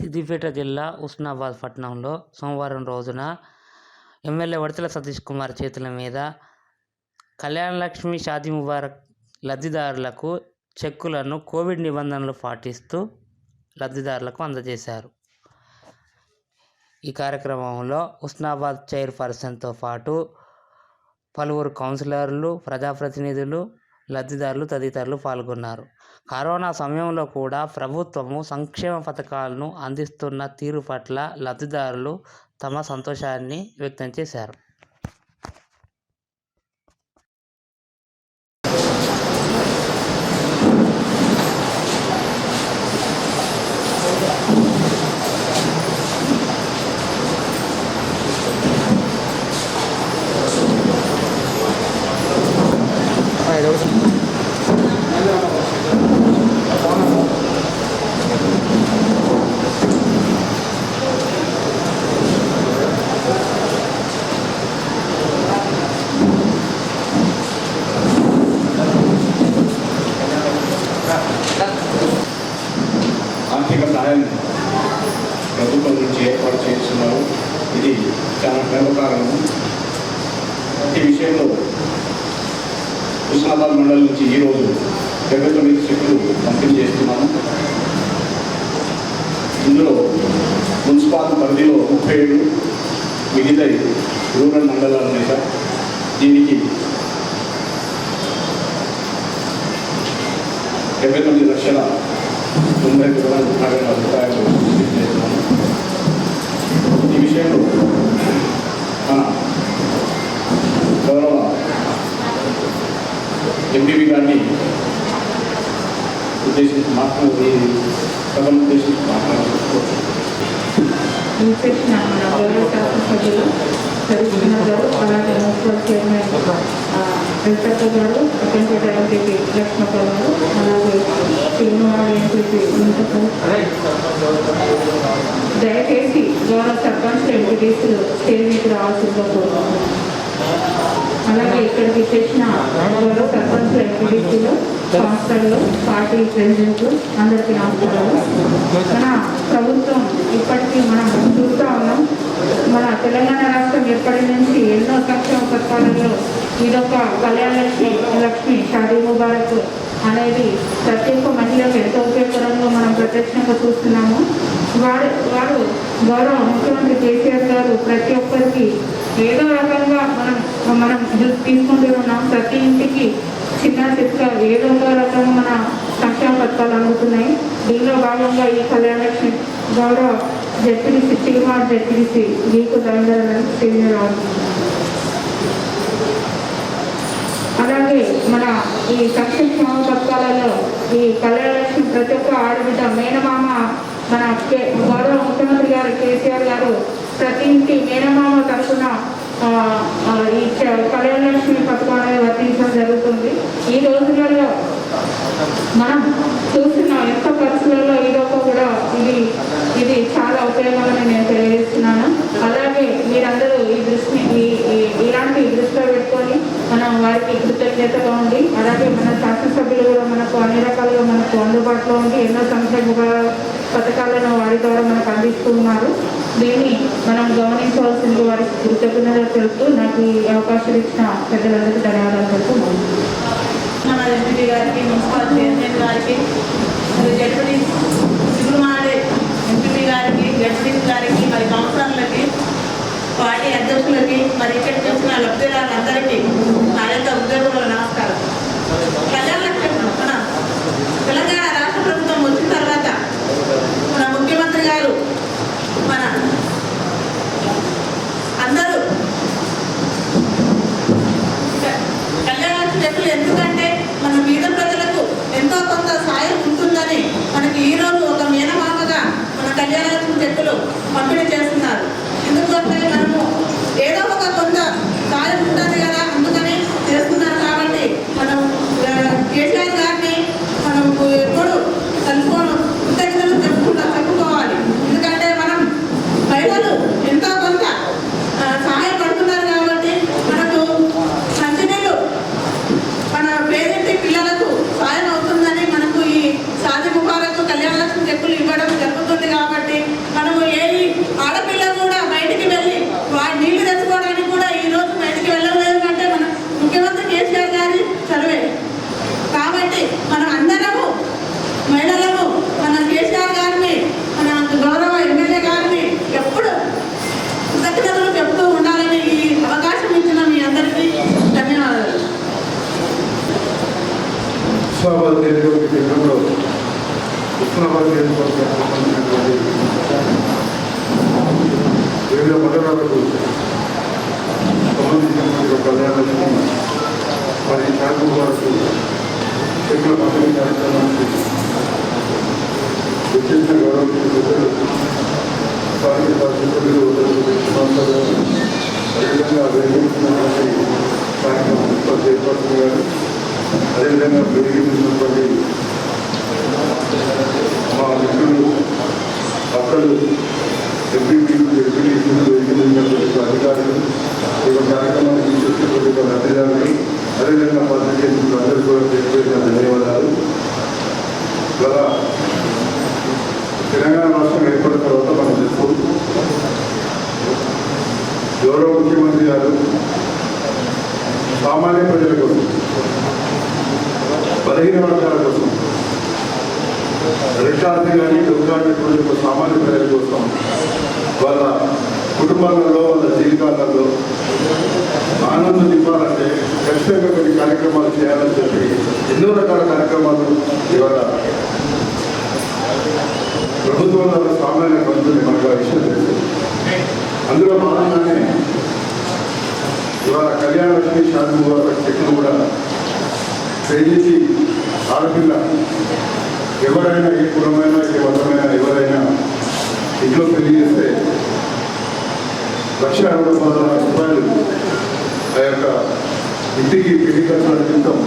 సిద్దిపేట జిల్లా హుస్నాబాద్ పట్టణంలో సోమవారం రోజున ఎమ్మెల్యే వడతల సతీష్ కుమార్ చేతుల మీద కళ్యాణ లక్ష్మి షాదీ ముబారక్ లబ్ధిదారులకు చెక్కులను కోవిడ్ నిబంధనలు పాటిస్తూ లబ్ధిదారులకు అందజేశారు. ఈ కార్యక్రమంలో హుస్నాబాద్ చైర్పర్సన్తో పాటు పలువురు కౌన్సిలర్లు, ప్రజాప్రతినిధులు, లబ్ధిదారులు తదితరులు పాల్గొన్నారు. కరోనా సమయంలో కూడా ప్రభుత్వము సంక్షేమ పథకాలను అందిస్తున్న తీరు పట్ల లబ్ధిదారులు తమ సంతోషాన్ని వ్యక్తం చేశారు. ఆర్థిక సహాయం ప్రభుత్వం నుంచి ఏర్పాటు చేస్తున్నారు. ఇది చాలా గర్వకారణం. ఈ విషయంలో హుస్నాబాద్ మండలం నుంచి ఈరోజు 79 చెక్కులు పంపిణీ చేస్తున్నాము. ఇందులో మున్సిపాల్ పరిధిలో 37, మిగతా రూరల్ మండలాలు ఉన్నాయి సార్. దీనికి 79,90,40,000 రూపాయలు చేస్తున్నాము. ఈ విషయంలో మన గౌరవ ఎంపీవి గారిని ఉద్దేశించి సభను ఉద్దేశించి మాట్లాడుకోవచ్చు. అలాగే మున్సిపల్ చైర్మన్ వెంకట గారు, అటెండెంట్ ఎంపీపీ లక్ష్మణ గారు, అలాగే శ్రీనివాడ ఎంపీపీ దయచేసి గౌరవ సర్పంచ్ ఎంపీటీసీలు స్టేజ్ మీద రావాల్సిందిగా కోరుతున్నాను. అలాగే ఇక్కడికి చేసిన గౌరవ సర్పంచ్ ఎంపీటీసీలు, కౌన్సిలర్లు, పార్టీ ప్రెసిడెంట్లు అందరికీ నమస్కారాలు. మన ప్రభుత్వం ఇప్పటికీ మనం చూస్తూ ఉన్నాం. మన తెలంగాణ రాష్ట్రం ఏర్పడి నుంచి ఎన్నో సంక్షేమ పథకాలలో ఇదొక కళ్యాణ లక్ష్మి షాదీ ముబారక్ అనేది ప్రతి ఒక్క మహిళకు ఎంతో ఉపయోగకరంగా మనం ప్రత్యక్షంగా చూస్తున్నాము. వారు గౌరవ ముఖ్యమంత్రి కేసీఆర్ గారు ప్రతి ఒక్కరికి ఏదో రకంగా మనం తీసుకుంటూ ఉన్నాం. ప్రతి ఇంటికి చిన్న చిన్న ఏదో ఒక రకంగా మన సంక్షేమ పథకాలు అందుతున్నాయి. దీనిలో భాగంగా ఈ కళ్యాణ లక్ష్మి గౌరవ జడ్పీటీసీ శ్రీనివాడ జడ్పీటీసీ మీకు ధన్యవాదాలు తెలియజేయాలి. అలాగే మన ఈ సంక్షేమ పథకాలలో ఈ కళ్యాణ లక్ష్మి ప్రతి ఒక్క ఆడబిడ్డ మేనమామ మన గౌరవ ముఖ్యమంత్రి గారు కేసీఆర్ గారు ప్రతి ఇంటి మేనమామ తరఫున ఈ కళ్యాణ లక్ష్మి పథకం అనేది వర్తించడం జరుగుతుంది. ఈ రోజులలో మనం చూస్తున్న ఎంత పరిస్థితులలో ఇదొక కూడా ఇది చాలా ఉపయోగమని నేను తెలియజేస్తున్నాను. అలాగే మీరందరూ ఇలాంటి దృష్టిలో పెట్టుకొని మనం వారికి కృతజ్ఞతగా ఉండి, అలాగే మన శాసనసభ్యులు కూడా మనకు అన్ని రకాలుగా మనకు అందుబాటులో ఉండి ఎన్నో సంక్షేమ పథకాలను వారి ద్వారా మనకు అందిస్తూ ఉన్నారు. దీన్ని మనం గమనించవలసింది వారికి కృతజ్ఞతలు తెలుపుతూ నాకు ఈ అవకాశం ఇచ్చిన పెద్దలందరికీ ధన్యవాదాలు తెలుపుతున్నాను. మన ఎంపీ గారికి, మున్సిపల్ చైర్మన్ గారికి, జడ్పీ సిగ్గుమాడే ఎంపీ గారికి, జడ్పీ గారికి, మరి కౌన్సిలర్లకి, పార్టీ అధ్యక్షులకి, మరి ఇక్కడికి వచ్చిన లబ్ధిదారులందరికీ నా యొక్క ఉద్యోగుల నమస్కారం. కళ్యాణ లక్ష్మి మన తెలంగాణ రాష్ట్ర ప్రభుత్వం వచ్చిన తర్వాత మన ముఖ్యమంత్రి గారు మన అందరూ కళ్యాణ లక్ష్మి చెప్పులు ఎందుకంటే మన పేద ప్రజలకు ఎంతో కొంత సాయం ఉంటుందని మనకి ఈరోజు ఒక మేనమామగా మన కళ్యాణ లక్ష్మి చెప్పులు పంపిణీ చేస్తున్నారు. ఎందుకంటే మనము ఏదో ఒక కొంత సాయం ఉంటుంది కదా, అందుకని చేస్తున్నారు. కాబట్టి మనం కేసీఆర్ ఉస్మానాబాద్ నియోజకవర్గానికి సంబంధించినటువంటి వివిధ మండలాలకు సంబంధించినటువంటి ఒక కళ్యాణానికి మరి శాంతి వరకు చెక్కుల పంపిణీ కార్యక్రమానికి వచ్చేసిన గౌరవ స్థానిక శాసనసభ్యులు అదేవిధంగా వేదికటువంటి స్థానిక మున్సిపల్ చైర్పర్సన్ గారు, అదేవిధంగా వేదికటువంటి మా మిత్రులు అక్కలు ఎంపీపీలు వేదికటువంటి అధికారులు ఈ కార్యక్రమానికి చేసినటువంటి లబ్ధిదారులు, అదేవిధంగా పత్రికేంద్రులు అందరూ కూడా తెలియజేసిన ధన్యవాదాలు. గల తెలంగాణ రాష్ట్రం ఏర్పడిన తర్వాత మనం తెలుసు గౌరవ ముఖ్యమంత్రి గారు సామాన్య ప్రజల కోసం, బలహీన వర్గాల కోసం, రిక్షార్థి కానీ దొంగటువంటి సామాన్య ప్రజల కోసం వాళ్ళ కుటుంబాలలో వాళ్ళ జీవితాలలో ఆనందం నింపాలంటే ఖచ్చితంగా కొన్ని కార్యక్రమాలు చేయాలని చెప్పి ఎన్నో రకాల కార్యక్రమాలు ఇవాళ ప్రభుత్వం ద్వారా సామాన్య పద్ధతులు మనకు విషయం తెలుసు. అందులో భాగంగానే ఇవాళ కళ్యాణ లక్ష్మి శాంతి చెట్లు కూడా పెళ్లికి ఆడపిల్ల ఎవరైనా ఏ కులమైనా ఏ మతమైనా ఎవరైనా ఇంట్లో పెళ్లి చేస్తే ₹1,60,000 ఆ యొక్క ఇంటికి పెళ్లి ఖర్చుల నిమిత్తం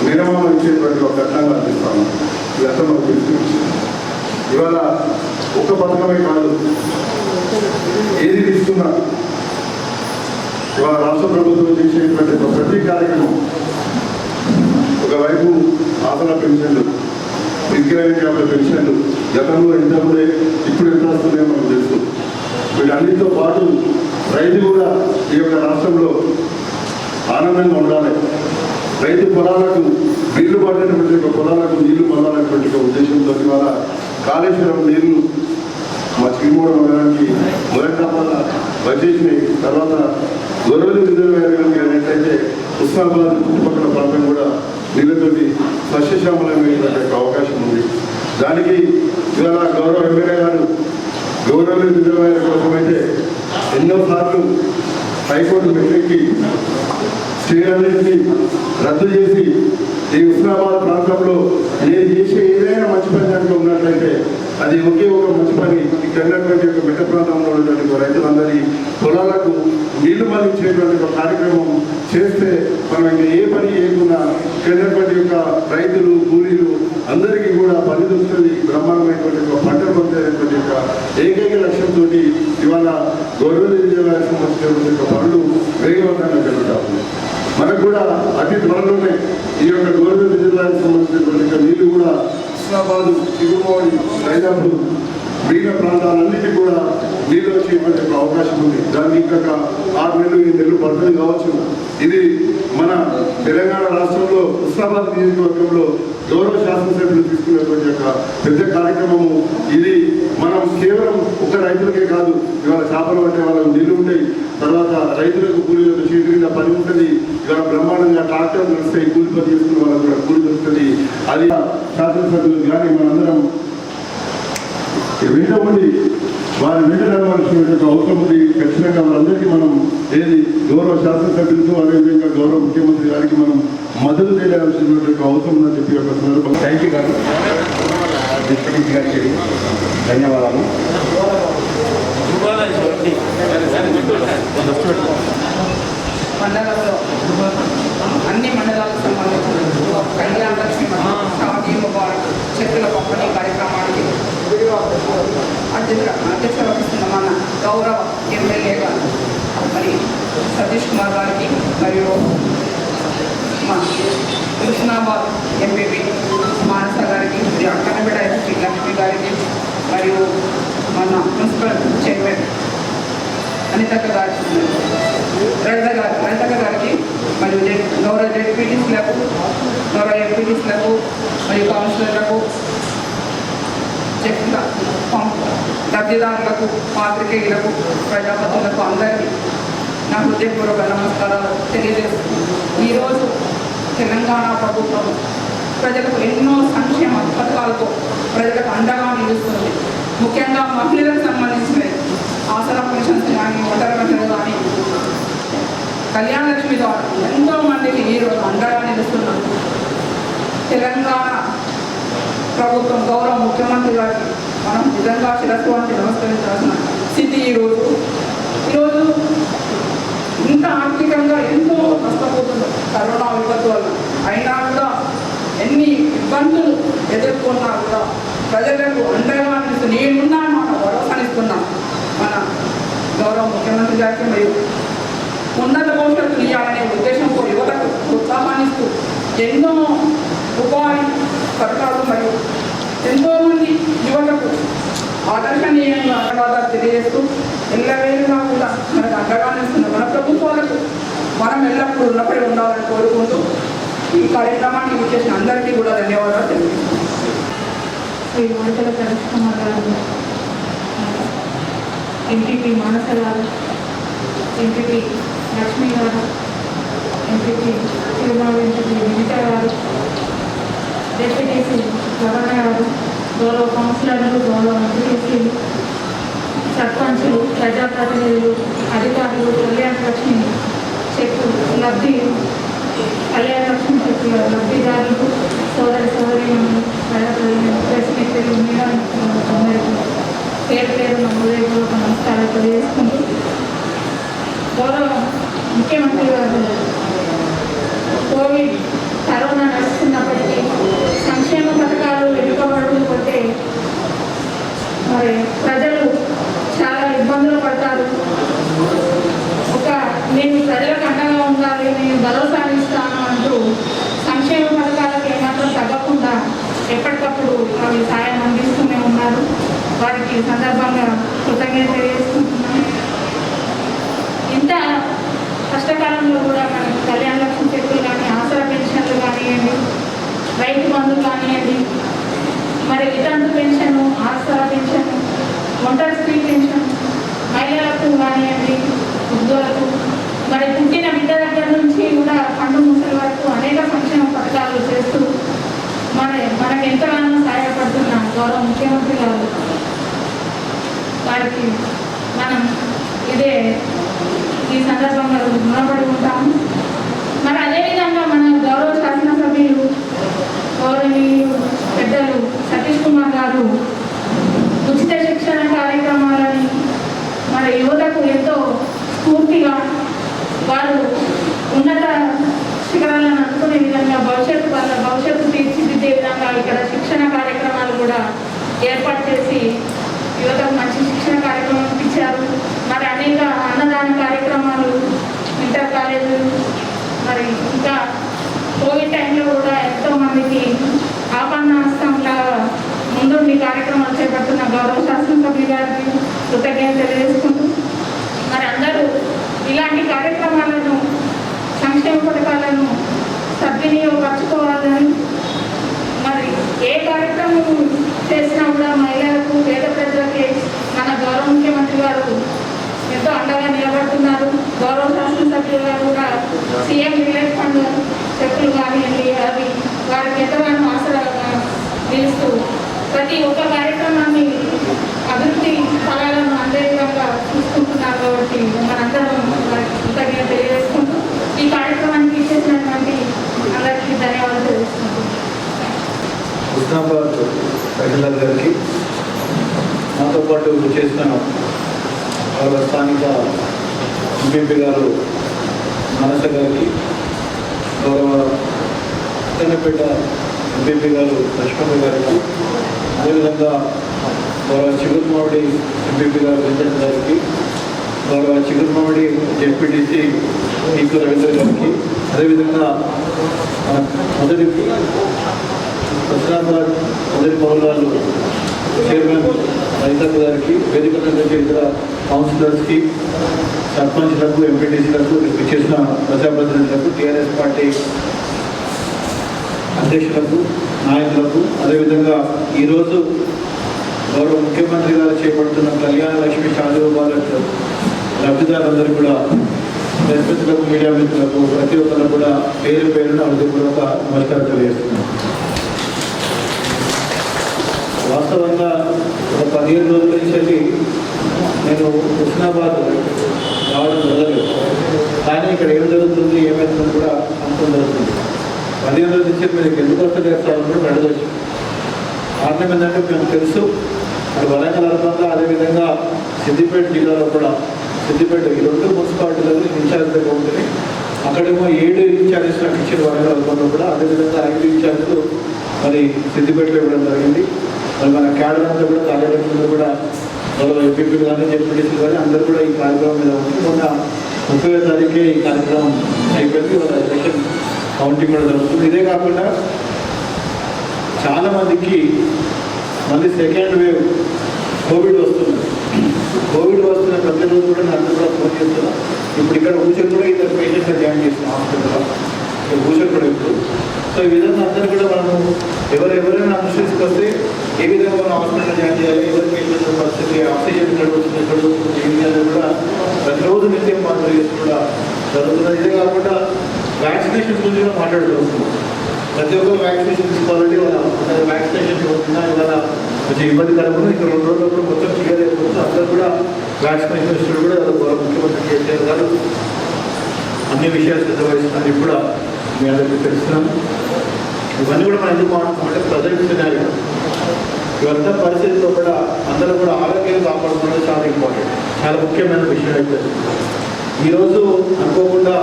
మినిమం ఇచ్చేటువంటి ఒక ఘటనగా అందిస్తాము. గతంలో ఇవాళ ఒక్క పథకమే కాదు, ఏది తీసుకున్నా ఇవాళ రాష్ట్ర ప్రభుత్వం చేసేటువంటి ప్రతి కార్యక్రమం, ఒకవైపు ఆసన పెన్షన్లు, విద్యార్థుల పెన్షన్లు గతంలో ఇంతకుముందే ఇప్పుడు ఎంత వస్తున్నాయో మనకు తెలుసు. వీటన్నిటితో పాటు రైతు కూడా ఈ యొక్క రాష్ట్రంలో ఆనందంగా ఉండాలి. రైతు పొలాలకు నీళ్లు పడినటువంటి ఒక పొలాలకు నీళ్లు పడాలనేటువంటి ఒక ఉద్దేశంతో ఇవాళ కాళేశ్వరం నీళ్లు మా చిరుమూడ మండలానికి మొదటి దఫాల వచ్చేసినాయి. తర్వాత గొర్రెలు రిజర్వేయర్ ఏంటంటే ఉస్మానాబాద్ చుట్టుపక్కల ప్రాంతం కూడా నీళ్ళతోటి సస్యశ్యామలమైనటువంటి అవకాశం ఉంది. దానికి ఇవాళ గౌరవ ఎమ్మెల్యే గారు గౌరవ రిజర్వేయర్ కోసమైతే ఎన్నోసార్లు హైకోర్టు మెట్లెక్కి స్టేలన్నింటినీ రద్దు చేసి ఈ ఉస్మానాబాద్ ప్రాంతంలో నేను చేసే ఏదైనా మంచి పని దాంట్లో ఉన్నట్లయితే అది ఒకే ఒక మంచి పని ఇక్కడ ఉన్నటువంటి ఒక మెట్ట ప్రాంతంలో ఉన్నటువంటి రైతులందరి పొలాలకు నీళ్లు మళ్లించేటువంటి ఒక కార్యక్రమం చేస్తే మనం ఇంకా ఏ పని చేయకుండా ఇక్కడ ఉన్నటువంటి యొక్క రైతులు కూలీలు అందరికీ కూడా పని దొరుకుతుంది. బ్రహ్మాండమైనటువంటి ఒక పంటలు పొందేటువంటి యొక్క ఏకైక లక్ష్యంతో ఇవాళ గవర్నమెంట్ విజయవాడకు సంబంధించినటువంటి ఒక పనులు వేగవంతంగా జరుగుతూ ఉంది. మనకు కూడా అతి త్వరలోనే ఈ యొక్క గవర్నమెంట్ విజయవాడకు సంబంధించినటువంటి నీళ్లు కూడా హుస్నాబాద్, చిగురుమోడి, రైదాపూర్ మిగిలిన ప్రాంతాలన్నిటికీ కూడా నీళ్ళు వచ్చేటువంటి అవకాశం ఉంది. దానికి ఇంకా 6 నెలలు 7 నెలలు పడుతుంది కావచ్చు. ఇది మన తెలంగాణ రాష్ట్రంలో హుస్నాబాద్ నియోజకవర్గంలో గౌరవ శాసనసభ్యులు తీసుకున్నటువంటి యొక్క పెద్ద కార్యక్రమము. ఇది మనం కేవలం ఒక రైతులకే కాదు, ఇవాళ చేపలు పట్టే వాళ్ళకు నీళ్లు ఉంటాయి, తర్వాత రైతులకు కూలీలకు చేతి కింద పని ఉంటుంది, ఇవాళ బ్రహ్మాండంగా ట్రాక్టర్ నడుస్తాయి, కూలి పని చేసుకున్న వాళ్ళకు కూడా కూలి దొరుకుతుంది. అది శాసనసభ్యులు కానీ మనందరం వెంట ఉండి వారి వెంట నడవలసినటువంటి అవసరం ఉంది. ఖచ్చితంగా వాళ్ళందరికీ మనం ఏది గౌరవ శాసనసభ్యులతో అదేవిధంగా గౌరవ ముఖ్యమంత్రి గారికి మనం మద్దతు తెలియాల్సినటువంటి అవసరం ఉందని చెప్పి ఒక సందర్భంగా థ్యాంక్ యూ గారు, డిప్యూటీ గారికి ధన్యవాదాలు. మండలంలో అన్ని మండలాలకు సంబంధించిన కళ్యాణ లక్ష్మి షాదీ ముబారక్ చెక్కుల పంపిణీ కార్యక్రమానికి అధ్యక్షత వహిస్తున్న మన గౌరవ ఎమ్మెల్యే గారు మరి సతీష్ కుమార్ గారికి, మరియు మన హుస్నాబాద్ ఎంపీపీ మానస గారికి, మరియు అక్కనబిడ్డ ఎంపీ లక్ష్మి గారికి, మరియు మన మున్సిపల్ చైర్మన్ అనితక్క గారికి, మరియు గౌరవ జెడ్పీటీసీలకు, గౌరవ ఎంపీటీసీలకు, మరియు కౌన్సిలర్లకు, చెట్ల లబ్ధిదారులకు, పాత్రికేయులకు, ప్రజాపతులకు అందరికీ నా హృదయపూర్వక నమస్కారాలు తెలియజేస్తున్నాను. ఈరోజు తెలంగాణ ప్రభుత్వం ప్రజలకు ఎన్నో సంక్షేమ పథకాలతో ప్రజల మహిళలకు సంబంధించినవి ఆసరా పెన్షన్స్ కానీ ఒంటరి మహిళలు కానీ కళ్యాణ లక్ష్మి ద్వారా ఎంతో మందికి ఈరోజు అండగా నిలుస్తున్నారు. తెలంగాణ ప్రభుత్వం గౌరవ ముఖ్యమంత్రి గారికి మనం నిజంగా శిరస్సు వంటి నమస్కరించాల్సిన స్థితి ఈరోజు ఇంత ఆర్థికంగా ఎంతో నష్టపోతున్నారు కరోనా విపత్తు వల్ల. అయినా కూడా ఎన్ని ఇబ్బందులు ఎదుర్కొన్నా కూడా ప్రజలకు అండగా నిలుస్తూ నేనున్నా మాట భరోసానిస్తున్నాం మన గౌరవ ముఖ్యమంత్రి గారికి. మరియు ఉన్నత భవిష్యత్తు ఇవ్వాలనే ఉద్దేశంతో యువతకు ప్రోత్సాహాన్నిస్తూ ఎన్నో ఉపాధి పథకాలు మరియు ఎంతోమంది యువతకు ఆదర్శనీయంగా ధన్యవాదాలు తెలియజేస్తూ ఎల్లవేళలా కూడా మనకు అండగా నిలుస్తున్న మన ప్రభుత్వాలకు మనం ఎల్లప్పుడూ ఉన్నపడి ఉండాలని కోరుకుంటూ ఈ కార్యక్రమాన్ని విచ్చేసిన అందరికీ కూడా ధన్యవాదాలు తెలియజేస్తున్నాను. శ్రీ వడతల కృష్ణకుమార్ గారు, ఎంపీపీ మానస గారు, ఎంపీపీ లక్ష్మి గారు, ఎంపీపీ తిరుమల ఎంపీపీ వినిత గారు, డిప్యూటీసీ రమణ గారు, గౌరవ కౌన్సిలర్లు, గౌరవ ఎంపీటీసీలు, సర్పంచులు, ప్రజాప్రతినిధులు, అధికారులు, కళ్యాణ లక్ష్మి చెక్కు లబ్ధిదారులు, సోదరులు, ప్రజాప్రతినిధులు, ప్రెస్ మిత్రులు, మీడియా అందరికీ పేరు పేరు హృదయపూర్వక నమస్కారాలు తెలియజేసుకుంటూ, గౌరవ ముఖ్యమంత్రి గారు కోవిడ్ కరోనా నడుస్తున్నప్పటికీ సంక్షేమ పథకాలు వెనుకబడుతుంటే మరి ప్రజలు చాలా ఇబ్బందులు పడతారు. నేను ప్రజలకు అండగా ఉండాలి, నేను భరోసాని ఇస్తాను అంటూ సంక్షేమ పథకాలకు ఏమాత్రం తగ్గకుండా ఎప్పటికప్పుడు అవి సాయం అందిస్తూనే ఉన్నారు. వారికి సందర్భంగా కృతజ్ఞత తెలియజేసుకుంటున్నాను. ఇంత కష్టకాలంలో కూడా మనకు కళ్యాణ లక్ష్మి చెక్కులు కానీ, ఆసరా పెన్షన్లు కానివ్వండి, రైతు బంధువులు కానివ్వండి, మరి వితంతు పెన్షన్, ఆసరా పెన్షన్, ఒంటరి స్త్రీ పెన్షన్, మహిళలకు కానివ్వండి, వృద్ధులకు, మరి పుట్టిన బిడ్డ దగ్గర నుంచి కూడా పండు ముసలి వరకు అనేక సంక్షేమ పథకాలు చేస్తూ మనకు ఎంతగానో సహాయపడుతున్న గౌరవ ముఖ్యమంత్రి గారు వారికి మనం ఈ సందర్భంగా రుణపడి ఉంటాము. మరి అదేవిధంగా మన గౌరవ శాసనసభ్యులు గౌరవనీయులు పెద్దలు సతీష్ కుమార్ గారు ఉచిత శిక్షణ కార్యక్రమాలని మరి యువతకు ఎంతో స్ఫూర్తిగా వారు ఉన్నత శిఖరాలను అందుకునే విధంగా భవిష్యత్తు తీర్చిదిద్దే విధంగా ఇక్కడ శిక్షణ కార్యక్రమాలు కూడా ఏర్పాటు చేసి యువతకు మంచి శిక్షణ కార్యక్రమం ఇచ్చారు. మరి అనేక అన్నదాన కార్యక్రమాలు, ఇంటర్ కాలేజీలు, మరి ఇంకా కోవిడ్ టైంలో కూడా ఎంతో మందికి ఆపన్నాస్తంలా ముందుండి కార్యక్రమాలు చేపడుతున్న గౌరవ శాసనసభ్యులు గారికి కృతజ్ఞత తెలియజేసుకుంటూ, మరి అందరూ ఇలాంటి కార్యక్రమాలను, సంక్షేమ పథకాలను సద్వినియోగపరచుకోవాలని, మరి ఏ కార్యక్రమం చేసినా కూడా మహిళలకు, పేద ప్రజలకి మన గౌరవ ముఖ్యమంత్రి గారు ఎంతో అండగా నిలబడుతున్నారు. గౌరవ శాసనసభ్యులు గారు కూడా సీఎం రిలీఫ్ ఫండ్ చెక్కులు కానివ్వండి, అవి వారికి ఎంతగానో ఆసరాగా నిలుస్తూ ప్రతి ఒక్క కార్యక్రమాన్ని అభివృద్ధి ఫలాలను అందే విధంగా చూసుకుంటున్నారు. కాబట్టి మనందరం వారికి కృతజ్ఞత తెలియజేసుకుంటూ ఈ కార్యక్రమానికి ఇచ్చేసినటువంటి అందరికీ ధన్యవాదాలు తెలియజేసుకుంటున్నాను. హుస్నాబాద్ ప్రజలందరికీ, నాతో పాటు చేసిన గౌరవ స్థానిక ఎంపీ గారు మానస గారికి, గౌరవ ఉత్తన్నపేట ఎంపీ గారు లక్ష్మణ గారికి, అదేవిధంగా గౌరవ చిగురుమామిడి ఎంపీ గారు వెంకట గారికి, గౌరవ చిగురుమామిడి జెడ్పీటీసీ ఈకు రవీంద్ర గారికి, అదేవిధంగా మొదటి హుస్నాబాద్ మొదటి పౌరులు చైర్మన్ రైతన్న గారికి, వేదిక ఇతర కౌన్సిలర్స్కి, సర్పంచ్లకు, ఎంపీటీసీలకు, చేసిన ప్రజాప్రతినిధులకు, టీఆర్ఎస్ పార్టీ అధ్యక్షులకు, నాయకులకు, అదేవిధంగా ఈరోజు గౌరవ ముఖ్యమంత్రి గారు చేపడుతున్న కళ్యాణ లక్ష్మి షాదీ భారత్ లబ్ధిదారులందరూ కూడా, ప్రతినిధులకు, మీడియా మిత్రులకు, ప్రతి ఒక్కరు కూడా పేరు పేరున హృదయపూర్వక నమస్కారం తెలియజేస్తున్నాను. వాస్తవంగా ఒక 15 రోజుల నుంచి నేను హుస్నాబాద్ రావడం జరగలేదు. కానీ ఇక్కడ ఏం జరుగుతుంది ఏమవుతుందని కూడా అనుకోవడం జరుగుతుంది. 15 రోజుల నుంచి మీరు ఎందుకు వస్తలేస్తారని కూడా అడగచ్చు. కారణం ఏంటంటే మేము తెలుసు అది వరంగల్ అర్బన్లో, అదేవిధంగా సిద్దిపేట జిల్లాలో కూడా సిద్దిపేట ఈ 2 మున్సిపాలిటీలలో ఇన్ఛార్జ్గా ఉంటుంది. అక్కడేమో 7 ఇన్ఛార్జెస్ నాకు ఇచ్చిన వరంగల్ అర్బన్లో కూడా, అదేవిధంగా 5 ఇన్ఛార్జీలు మరి సిద్దిపేటలో ఇవ్వడం జరిగింది. మరి మన క్యాడర్ అంతా కూడా కార్యకర్తలు కూడా గౌరవ ఎంపీపీలు కానీ జెడ్పీటీసీలు కానీ అందరూ కూడా ఈ కార్యక్రమం మీద ఉంది. మొన్న 30వ తారీఖే ఈ కార్యక్రమం అయిపోయింది. వాళ్ళ ఎలక్షన్ కౌంటింగ్ కూడా జరుగుతుంది. ఇదే కాకుండా చాలామందికి మళ్ళీ సెకండ్ వేవ్ కోవిడ్ వస్తుంది. కోవిడ్ వస్తున్న ప్రతిరోజు కూడా అందరూ కూడా ఫోన్ చేస్తున్నా. ఇప్పుడు ఇక్కడ ఊచర్ కూడా ఇద్దరు పేషెంట్గా జాయిన్ చేస్తున్నాం హాస్పిటల్లో, ఊచర్ కూడా ఇప్పుడు. సో ఈ విధంగా అందరూ కూడా మనము ఎవరైనా అన్షన్స్కి వస్తే ఏ విధంగా మనం హాస్పిటల్లో జాయిన్ చేయాలి, ఎవరి పేషెంట్ పరిస్థితి, ఆక్సిజన్ ఎక్కడ వస్తుంది, ఎక్కడ వస్తుంది, ఏం చేయాలి కూడా ప్రతిరోజు నిత్యం మాట్లాడేసి కూడా జరుగుతున్నది. ఇదే కాకుండా వ్యాక్సినేషన్ గురించి కూడా మాట్లాడుతున్నాం. ప్రతి ఒక్కరు వ్యాక్సినేషన్ తీసుకోవాలంటే వాళ్ళ వ్యాక్సినేషన్ అవుతున్నా ఇవాళ కొంచెం ఇబ్బంది కలగకుండా ఇక్కడ 2 రోజుల్లో కూడా మొత్తం క్లియర్ అయిపోతుంది. అందరూ కూడా వ్యాక్సినేషన్ ఇష్టం కూడా గౌరవ ముఖ్యమంత్రి కేసీఆర్ గారు అన్ని విషయాలు శ్రద్ధ వహిస్తున్నారు. ఇప్పుడు మీ అందరికీ తెలుస్తున్నాము. ఇవన్నీ కూడా మనం ఎందుకు మాట్లాడుతామంటే ప్రజెంట్ సినారియో ఇవంతా పరిస్థితుల్లో కూడా అందరూ కూడా ఆరోగ్యాన్ని కాపాడుకోవడం చాలా ఇంపార్టెంట్, చాలా ముఖ్యమైన విషయం అయిపోయింది. ఈరోజు అనుకోకుండా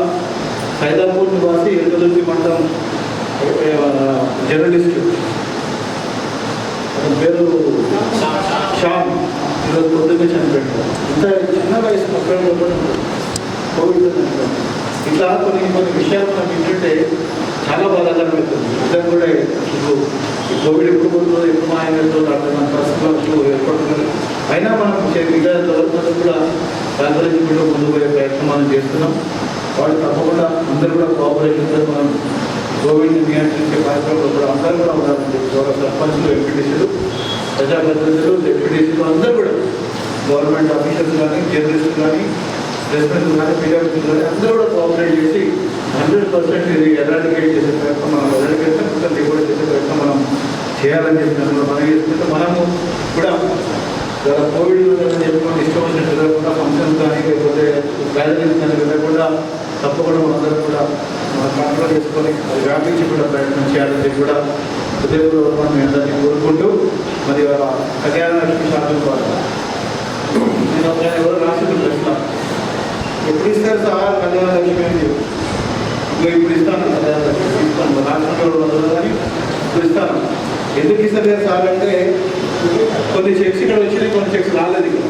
సైదాపూర్ నివాసి ఎరుకదుర్తి మండలం జర్నలిస్ట్ అతని పేరు శ్యామ్ ఈరోజు పొద్దున్నే చనిపోయాడు. ఇంత చిన్న వయసు 30 ఉంటుంది, కోవిడ్ చనిపోయాడు. ఇట్లా కొన్ని విషయాలు మనం వింటుంటే చాలా బాధాకరం అవుతుంది. ఇద్దరు కూడా ఇప్పుడు ఈ కోవిడ్ ఎప్పుడు పోతుందో ఎప్పుడు మాయతో మన పరిస్థితులు ఏర్పడుతున్నారు. అయినా మనం వీళ్ళంతవరకు కూడా దాని గురించి కూడా ముందుకు పోయే ప్రయత్నం మనం చేస్తున్నాం. వాళ్ళు తప్పకుండా అందరూ కూడా కోఆపరేషన్తో మనం కోవిడ్ని నియంత్రించే కార్యక్రమంలో కూడా అందరూ కూడా ఉండాలని గౌరవ సర్పంచ్లు, ఎంపీటీసీలు, ప్రజాప్రతినిధులు, డిప్యూటీసీలు అందరూ కూడా గవర్నమెంట్ ఆఫీసర్స్ కానీ, జర్నలిస్టులు కానీ, ప్రెసిడెంట్లు కానీ, పీడబ్ల్యూలు కానీ అందరూ కూడా కోఆపరేట్ చేసి 100% ఇది ఎరాడికేట్ చేసే ప్రయత్నం మనం కూడా చేసే ప్రయత్నం మనం చేయాలని చెప్పి మనం చేసుకుంటే మనము కూడా కోవిడ్ చెప్పుకొని ఇష్టం వచ్చినట్టు వెళ్ళకుండా ఫంక్షన్స్ కానీ లేకపోతే గ్యాదరింగ్స్ కానీ వెళ్ళకుండా తప్పకుండా మనందరం కూడా మనం కంట్రోల్ చేసుకొని అది వ్యాపించి కూడా ప్రయత్నం చేయాలని చెప్పి కూడా హృదయంలో మనం అందరినీ కోరుకుంటూ మరి కళ్యాణ లక్ష్మి శాతం ద్వారా నేను ఎవరు రాసింది ప్రశ్న ఎప్పుడు ఇస్తారు సార్ కళ్యాణ లక్ష్మి అని చెప్పి ఇప్పుడు ఇస్తాను కళ్యాణ లక్ష్మి ఇస్తాను రాష్ట్రంలో కానీ ఇప్పుడు ఇస్తాను. ఎందుకు ఇస్తారు సార్ అంటే కొన్ని చెక్స్ ఇక్కడ వచ్చినాయి, కొన్ని చెక్స్ రాలేదు. ఇక్కడ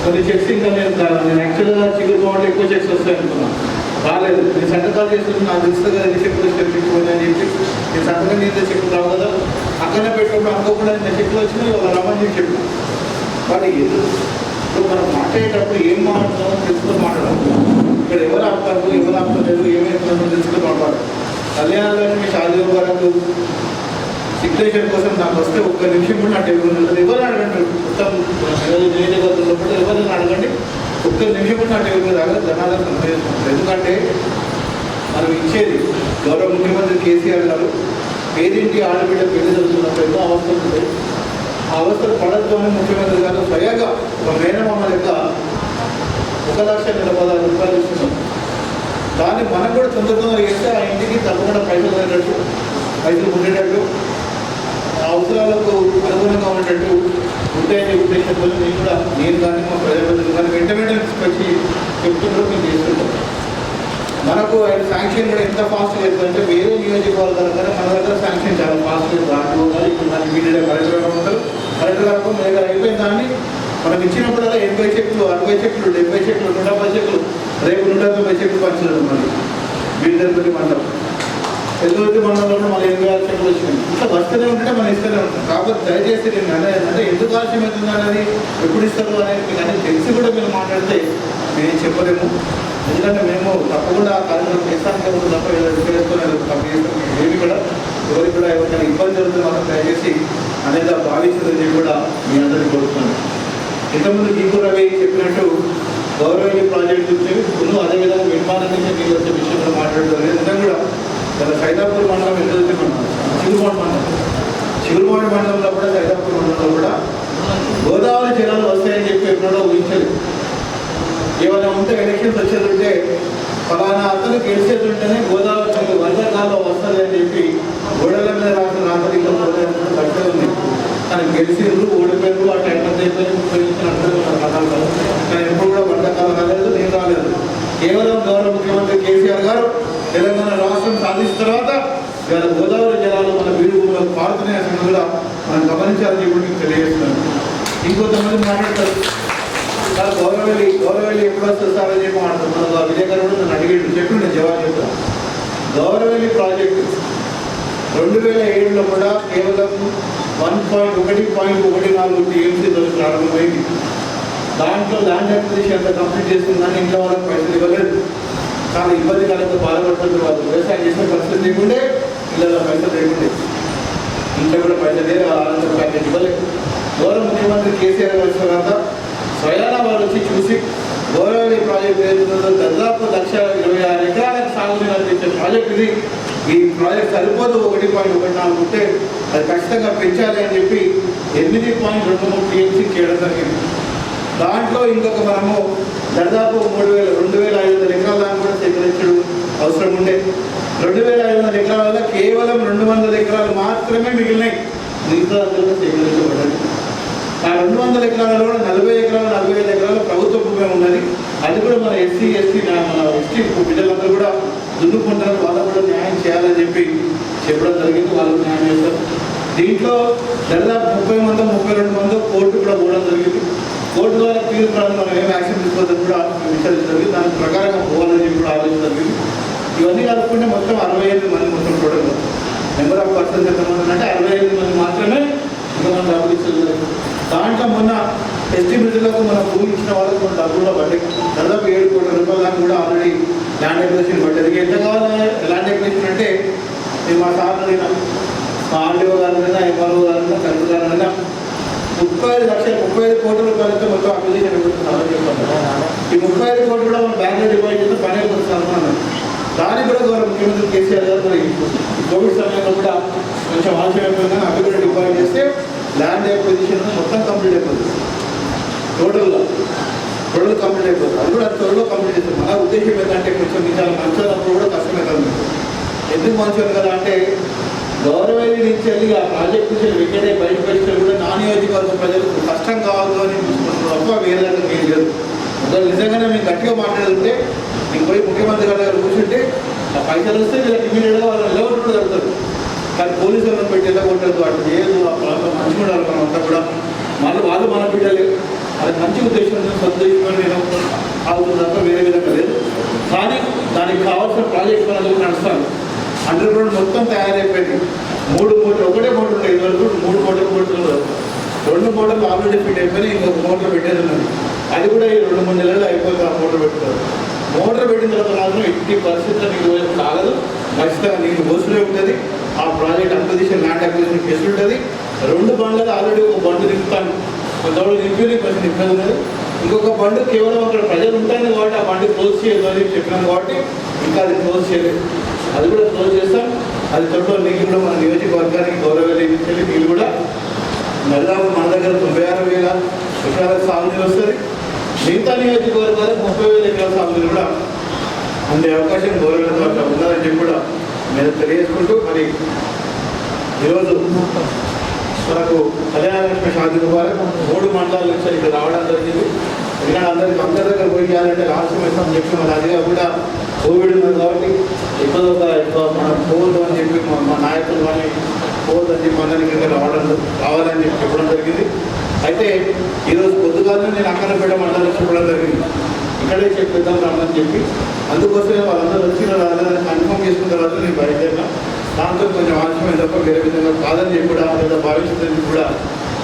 కొన్ని చెక్స్ ఇంకా నేను యాక్చువల్గా చిగురు బాగుంటే ఎక్కువ చెక్స్ వస్తాయి అనుకున్నాను, రాలేదు. నేను సంతకాలు చేస్తున్నాను, నాకు తెలుస్తుంది కదా ఎన్ని చెక్కులు చెప్పించుకోండి అని చెప్పి నేను సంతకం చేస్తే చెక్కులు రావు కదా, అక్కడనే పెట్టుకుంటూ అనుకోకుండా నేను చెక్కులు వచ్చినాయి వాళ్ళ రమ్మని చెప్పి వాటి ఇప్పుడు మనం మాట్లాడేటప్పుడు ఏం మాట్లాడుతామో తెలుసుకొని మాట్లాడాలి. ఇక్కడ ఎవరు ఆపుతారు, ఎవరు ఆపుతలేదు, ఏమైతుందో తెలుసుకొని మాట్లాడాలి. కళ్యాణ లక్ష్మి షాదీ వరకు సిగ్నేచర్ కోసం నాకు వస్తే 1 నిమిషం కూడా నా టేబుల్ ఉంటుంది. ఎవరు అడగండి, మొత్తం నియోజకవర్గంలో కూడా ఎవరైనా అడగండి, 1 నిమిషం కూడా నా టేబుల్ మీద రాగలేదు. జనాలకు సందేశించారు. ఎందుకంటే మనం ఇచ్చేది గౌరవ ముఖ్యమంత్రి కేసీఆర్ గారు పేదింటి ఆడబిడ్డ పెళ్లి జరుగుతున్నప్పుడు ఎన్నో అవస్థలు ఉంటాయి. ఆ అవస్థలు పడద్దు అని ముఖ్యమంత్రి గారు స్వయంగా ఒక మేనమామ లెక్క 1,40,000 రూపాయలు ఇస్తున్నాం. దాన్ని మనం కూడా తొందరగా చేస్తే ఆ ఇంటికి తప్పకుండా పైసలు ఉండేటట్టు, పైసలు ఉండేటట్టు, అవసరాలకు అనుగుణంగా ఉండేటట్టు ఉంటాయని ఉద్దేశంతో నేను కానీ మా ప్రజాప్రతినిధులు కానీ వెంటనే తీసుకొచ్చి చెప్తున్నారు, మేము చేస్తుంటాం. మనకు శాంక్షన్ కూడా ఎంత ఫాస్ట్గా అవుతుందంటే వేరే నియోజకవర్గాల కానీ మన దగ్గర శాంక్షన్ చాలా ఫాస్ట్గా దాంట్లో ఉండాలి. ఇప్పుడు మనకి ఇమీడియట్గా కలెక్టర్ గారు ఉంటారు, కలెక్టర్ గారు మన దగ్గర అయిపోయిన దాన్ని మనం ఇచ్చినప్పుడల్లా 80 చెక్కులు, 60 చెక్కులు, 70 చెక్కులు, 150 చెక్కులు, రేపు 190 చెక్కులు పంచలేదు. మళ్ళీ వీళ్ళిద్దరితో మండలం ఎదుటి మండలంలో మన 86 చెక్కులు వచ్చినాయి. ఇట్లా వస్తూనే ఉంటే మనం ఇస్తూనే ఉంటాం. కాబట్టి దయచేసి నేను అనేది అంటే ఎందుకు ఆలస్యం అవుతుంది అనేది, ఎప్పుడు ఇస్తారు అనేది మీకు అనేది తెలిసి కూడా మీరు మాట్లాడితే మేము చెప్పలేము. ఎందుకంటే మేము తప్పకుండా ఆ కార్యక్రమం చేస్తానికి తప్ప ఏమి కూడా ఎవరికి కూడా ఎవరికైనా ఇబ్బంది జరుగుతుంది మాత్రం దయచేసి అనేది భావించదని కూడా మీ అందరికీ కోరుతున్నాను. ఇంతకుముందు గీకు రవి చెప్పినట్టు గౌరవనీయ ప్రాజెక్ట్ గురించి ఇప్పుడు అదేవిధంగా నిర్మాణం నుంచి మీకు వచ్చే విషయంలో మాట్లాడుతారు. నిజంగా కూడా సైదాపూర్ మండలం ఎదుగుతూ మండలం, చిగురుపాటు మండలం, చిగురుమాడి మండలంలో కూడా సైదాపూర్ మండలంలో కూడా గోదావరి జలాలు వస్తాయని చెప్పి ఎప్పుడో ఊహించలేదు. ఏమైనా ఉంటే ఎలక్షన్స్ వచ్చేదంటే ఫలానా అతను గెలిచేది ఉంటేనే గోదావరి వర్షాకాలం వస్తుంది అని చెప్పి గోడల మీద రాసిన నాగరికం కట్టే ఉంది. కానీ గెలిచిండ్రు, ఓడిపోయారు, ఆ టైం అంతా అయిపోయి ఉపయోగించిన అందరూ కథలు. కానీ ఎప్పుడు కూడా వర్షాకాలం రాలేదు, నేను రాలేదు. కేవలం గౌరవ ముఖ్యమంత్రి కేసీఆర్ గారు తెలంగాణ రాష్ట్రం సాధించిన తర్వాత ఇవాళ గోదావరి జలాలు మన వీడి భూమిలో పారుతున్నాయి అసలు కూడా మనం గమనించాలని చెప్పి మీకు తెలియజేస్తున్నాను. ఇంకొంతమంది మాట్లాడతారు చాలా గౌరవెల్లి ఎప్పుడు వస్తారని చెప్పి మాట్లాడుతున్నారు. విలేకరుడు నన్ను అడిగాడు, చెప్పి నేను జవాబు చెప్తాను. గౌరవెల్లి ప్రాజెక్టు 2007లో కూడా కేవలం 1.14 టీఎంసీతో ప్రారంభమైంది. దాంట్లో ల్యాండ్ అక్విజిషన్ అంతా కంప్లీట్ చేస్తుందని ఇంట్లో వాళ్ళకి పైసలు ఇవ్వలేదు. చాలా ఇబ్బందికరంగా బాధపడుతుంది. వాళ్ళు వ్యవసాయం చేసే పరిస్థితి లేకుండే, ఇళ్ళలో పైసలు లేకుండే, ఇంట్లో కూడా పైసలు లేదు, వాళ్ళ ఆనందం ప్యాకేజ్ ఇవ్వలేదు. గౌరవ ముఖ్యమంత్రి కేసీఆర్ గారి తర్వాత స్వయానా వారు వచ్చి చూసి గౌరవెల్లి ప్రాజెక్టు ఏదైతుందో దాదాపు 1,26,000 ఎకరాలకు సాగునీరు అందించే ప్రాజెక్ట్ ఇది. ఈ ప్రాజెక్ట్ సరిపోదు 1.14 ఉంటే అది ఖచ్చితంగా పెంచాలి అని చెప్పి 8.23 టీఎంసీ చేయడం జరిగింది. దాంట్లో ఇంకొక మనము దాదాపు 2,500 ఎకరాల దాకా కూడా సేకరించడం అవసరం ఉండే. 2,500 ఎకరాల కేవలం 200 ఎకరాలు మాత్రమే మిగిలినాయి, మిగతా అందరూ సేకరించబడ్డాయి. ఆ 200 ఎకరాలలో కూడా 40 ఎకరాలు 45 ఎకరాలు ప్రభుత్వ భూమి ఉన్నది. అది కూడా మన ఎస్సీ బిడ్డలందరూ కూడా దున్నుకుంటారు, వాళ్ళకు కూడా న్యాయం చేయాలని చెప్పి చెప్పడం జరిగింది. వాళ్ళకు న్యాయం చేస్తారు. దీంట్లో దాదాపు 32 మంది కోర్టు కూడా పోవడం జరిగింది. కోర్టు ద్వారా తీర్పు మనం ఏం యాక్షన్ తీసుకోవద్దని కూడా విచారించడం జరిగింది. దాని ప్రకారంగా పోవాలని చెప్పి కూడా ఆలోచన జరిగింది. ఇవన్నీ కలుపుకుంటే మొత్తం 65 మంది మొత్తం చూడండి. నెంబర్ ఆఫ్ పర్సన్స్ ఎంతమంది అంటే 65 మంది మాత్రమే ఇంకా మనం డబ్బులు ఇచ్చేది. దాంట్లో మొన్న ఎస్టీ బిడ్డలకు మనం భూమి ఇచ్చిన వాళ్ళకి మన డబ్బులు కూడా పడ్డాయి. దాదాపు 7 కోట్ల రూపాయల దాకా కూడా ఆల్రెడీ ల్యాండ్ అక్విజిషన్ పడ్డది. ఎంత కావాలి ల్యాండ్ అక్విజిషన్ అంటే నేను మా సార్లు మా ఆర్డీఓ గారి మీద, ఎంఆర్ఓ గారి మీద, కలెక్టర్ గారి మీద 35 కోట్ల రూపాయలతో మొత్తం అక్విజిషన్ చెప్పాను. ఈ 35 కోట్లు కూడా మనం బ్యాంకులో డిపాజిట్ చేస్తే పని అయిపోతుంది అనుకున్నాను. దానికి కూడా గౌరవ ముఖ్యమంత్రి కేసీఆర్ గారు మరి కోవిడ్ సమయంలో కూడా కొంచెం ఆలస్యం అయిపోయింది, అవి కూడా డిపాజిట్ చేస్తే ల్యాండ్ అక్విజిషన్ మొత్తం కంప్లీట్ అయిపోతుంది. టోటల్ కంప్లీట్ అయిపోతుంది. అది కూడా త్వరలో కంప్లీట్ చేస్తుంది. మన ఉద్దేశం ఏంటంటే కొంచెం చాలా మంచినప్పుడు కూడా కష్టమవుతుంది. ఎందుకు మంచిది కదా అంటే గౌరవెల్లి నుంచి వెళ్ళి ఆ ప్రాజెక్ట్ నుంచి వెంకటే బయటకు వచ్చినా కూడా నా నియోజకవర్గ ప్రజలకు కష్టం కావాలి అని తప్ప వేరే దగ్గర ఏం లేదు. ఒకవేళ నిజంగానే మేము గట్టిగా మాట్లాడుతుంటే మీకు పోయి ముఖ్యమంత్రి గారి దగ్గర కూర్చుంటే ఆ పైసలు వస్తే వీళ్ళకి ఇమీడియట్గా వాళ్ళు నిలబడి జరుగుతారు. కానీ పోలీసులను పెట్టి వెళ్ళకూడదు, అటు లేదు. ఆ ప్రాంతం మంచిగా ఉండాలి. మనం అంతా కూడా వాళ్ళు మన బిడ్డలే. అది మంచి ఉద్దేశం, సదుద్దేశం నేను ఆగుతుంది తప్ప వేరే విధంగా లేదు. కానీ దానికి కావాల్సిన ప్రాజెక్ట్ పనులు నడుస్తాను. అండర్ గ్రౌండ్ మొత్తం తయారైపోయింది. 3 మోటార్లు, ఒకటే మోటార్ ఉండే ఇదివరకు 3 మోటార్లు 2 మోటార్లు ఆల్రెడీ ఫిట్ అయిపోయి ఇంకొక మోటార్ పెట్టేది ఉన్నది. అది కూడా ఈ 2-3 నెలలు అయిపోతుంది. ఆ మోటార్ పెట్టుకోవాలి. మోటార్ పెట్టిన తర్వాత మాత్రం ఎట్టి పరిస్థితుల్లో నీళ్ళు కాగదు, ఖచ్చితంగా నీళ్ళు పోసులే ఉంటుంది. ఆ project acquisition, land acquisition case ఉంటుంది. 2 బండ్లకు ఆల్రెడీ ఒక బండు నింపుతాను, కొంతమంది నింపి కొంచెం నింపేది ఉన్నది. ఇంకొక బండు కేవలం అక్కడ ప్రజలు ఉంటాయి కాబట్టి ఆ బండి క్లోజ్ చేయదు అని చెప్పినాను కాబట్టి ఇంకా అది క్లోజ్ చేయలేదు. అది కూడా క్లోజ్ చేస్తాం. అది త్వరలో నీళ్ళు కూడా మన నియోజకవర్గానికి గౌరవెల్లి నుంచి నీళ్ళు కూడా దాదాపు మన దగ్గర 96,000 ఎకరాలకు సాగునీరు వస్తుంది. మిగతా నియోజకవర్గాలకు 30,000 ఎకరాల సాగునీరు కూడా అందే అవకాశం గౌరవెల్లి అట్లా ఉన్నదని చెప్పి కూడా మేము తెలియజేసుకుంటూ మరి ఈరోజు మనకు కళ్యాణలక్ష్మి షాదీ ముబారక్ 3 మండలాల నుంచి ఇక్కడ రావడం జరిగింది. ఎందుకంటే అందరి దగ్గర పోయి చేయాలంటే రాష్ట్రం చెప్పి మరి అదిగా కూడా కోవిడ్ ఉన్నది కాబట్టి ఎక్కువ మనం పోవద్దు అని చెప్పి మా నాయకులు కానీ పోవద్దని చెప్పి అందరి దగ్గర రావాలని చెప్పి చెప్పడం జరిగింది. అయితే ఈరోజు పొద్దుగానే నేను అక్కడపేట మండలం చెప్పడం జరిగింది. ఇక్కడే చెప్పిద్దాం రమ్మని చెప్పి అందుకోసమే వాళ్ళందరూ వచ్చిన వాళ్ళని కన్ఫర్మ్ చేసుకున్న తర్వాత నేను బయలుదేరినా. దాంతో కొంచెం ఆలస్యమైన తప్ప వేరే విధంగా కాదని చెప్పి కూడా లేదా భావిస్తుందని కూడా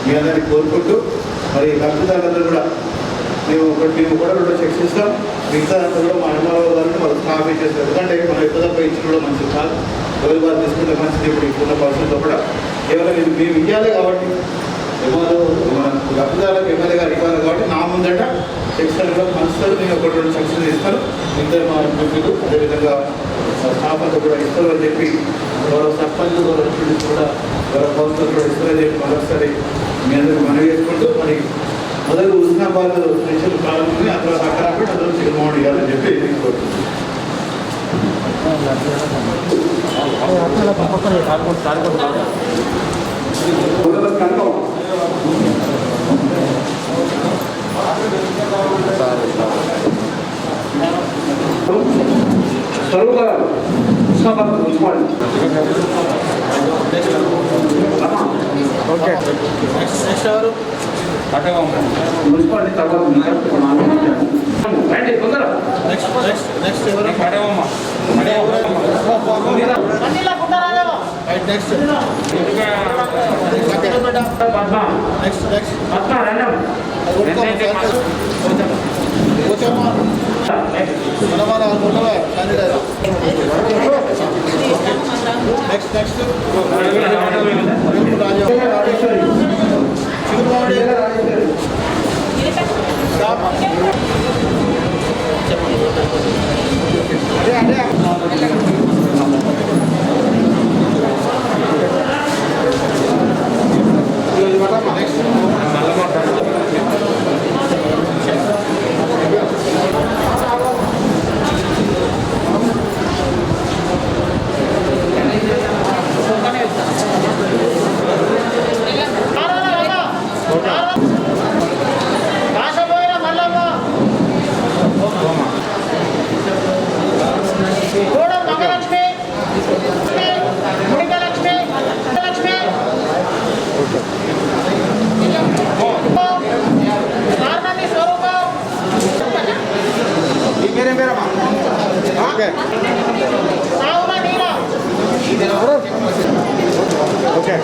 మీ అందరినీ కోరుకుంటూ మరి లబ్ధిదారులందరూ కూడా మేము కూడా 2 చెక్స్ ఇస్తాం. మిగతా అంతా కూడా మా ఎంఆర్ఓ గారిని వాళ్ళు స్టాఫ్ ఇచ్చేస్తారు. ఎందుకంటే మనం ఎక్కువ తప్ప ఇచ్చిన కూడా మంచిది కాదు, ఎవరి వారు తీసుకుంటే మంచిది. ఇప్పుడు ఇప్పుడున్న పరిస్థితుల్లో కూడా కేవలం మేము ఇవ్వాలి కాబట్టి ఎంఆర్ఓ మన లబ్ధిదారులకు ఎమ్మెల్యే గారు ఇవ్వాలి కాబట్టి నా ముందట చెక్స్ కూడా మంచిస్తారు. నేను 1-2 చెక్స్ ఇస్తాను. మిగతా మా ఎంపీలు అదేవిధంగా స్టాఫ్ అంతా కూడా ఇస్తారు అని చెప్పి గౌరవ సర్పంచ్ గౌరవ ఎంపీలు కూడా గౌరవ కౌన్సిలర్ కూడా ఇస్తారని మరొకసారి మీ అందరికీ మనవి చేసుకుంటూ మరి మొదలు హుస్నాబాద్ స్పెషల్ ప్రారంభమని ఆ తర్వాత అక్కడ అందరూ జగన్మోహన్ గారని చెప్పి కోరుతున్నాను. ఓకే నెక్స్ట్ ఎవరు మున్సిపాలిటీ తర్వాత నెక్స్ట్ ఎవరు నెక్స్ట్ ఓకే